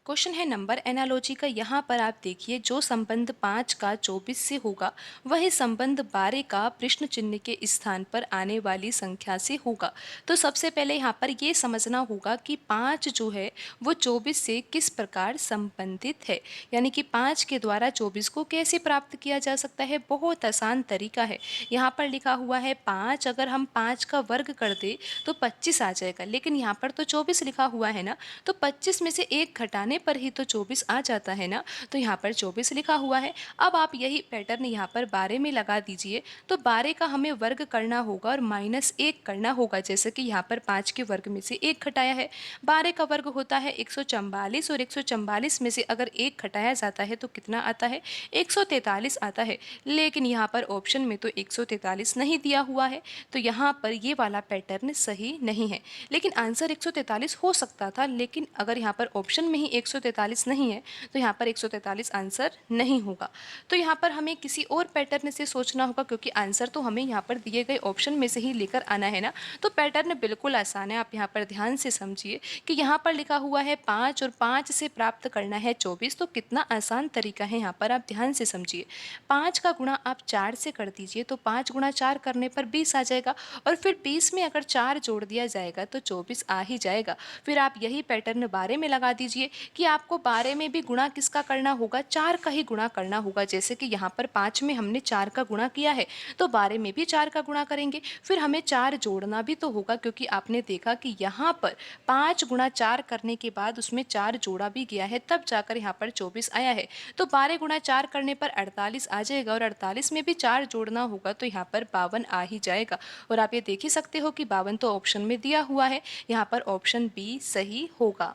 Question है number analogy का। यहाँ पर आप देखिए, जो संबंध 5 का 24 से होगा वही संबंध 12 का प्रश्न चिन्ह के स्थान पर आने वाली संख्या से होगा। तो सबसे पहले यहाँ पर ये समझना होगा कि 5 जो है वो 24 से किस प्रकार संबंधित है, यानी कि 5 के द्वारा 24 को कैसे प्राप्त किया जा सकता है। बहुत आसान तरीका है। यहाँ पर लिखा हुआ है 5, अगर हम 5 का वर्ग कर दे तो 25 आ जाएगा, लेकिन यहाँ पर तो 24 लिखा हुआ है ना, तो 25 में से एक घटाने पर ही तो 24 आ जाता है ना। तो यहाँ पर 24 लिखा हुआ है। अब आप यही पैटर्न यहाँ पर 12 में लगा दीजिए। तो 12 का हमें वर्ग करना होगा और -1 करना होगा, जैसे कि यहाँ पर 5 के वर्ग में से 1 घटाया है। 12 का वर्ग होता है 144, और 144 में से अगर 1 घटाया जाता है तो कितना आता है, 143 आता है। लेकिन यहाँ पर ऑप्शन में तो 143 नहीं दिया हुआ है, तो यहाँ पर ये वाला पैटर्न सही नहीं है। लेकिन आंसर 143 हो सकता था, लेकिन अगर यहाँ पर ऑप्शन में ही 143 नहीं है तो यहाँ पर 143 आंसर नहीं होगा। तो यहाँ पर हमें किसी और पैटर्न से सोचना होगा, क्योंकि आंसर तो हमें यहाँ पर दिए गए ऑप्शन में से ही लेकर आना है ना। तो पैटर्न बिल्कुल आसान है, आप यहाँ पर ध्यान से समझिए कि यहाँ पर लिखा हुआ है 5 और 5 से प्राप्त करना है 24। तो कितना आसान तरीका है, यहाँ पर आप ध्यान से समझिए। 5 का गुणा आप 4 से कर दीजिए, तो 5 गुणा 4 करने पर 20 आ जाएगा, और फिर 20 में अगर 4 जोड़ दिया जाएगा तो 24 आ ही जाएगा। फिर आप यही पैटर्न 12 में लगा दीजिए कि आपको 12 में भी गुणा किसका करना होगा, 4 का ही गुणा करना होगा। जैसे कि यहाँ पर 5 में हमने 4 का गुणा किया है, तो 12 में भी 4 का गुणा करेंगे। फिर हमें 4 जोड़ना भी तो होगा, क्योंकि आपने देखा कि यहाँ पर 5 गुणा 4 करने के बाद उसमें 4 जोड़ा भी गया है, तब जाकर यहाँ पर 24 आया है। तो 12 गुणा 4 करने पर 48 आ जाएगा, और 48 में भी 4 जोड़ना होगा तो यहाँ पर 52 आ ही जाएगा। और आप ये देख ही सकते हो कि 52 तो ऑप्शन में दिया हुआ है, यहाँ पर ऑप्शन बी सही होगा।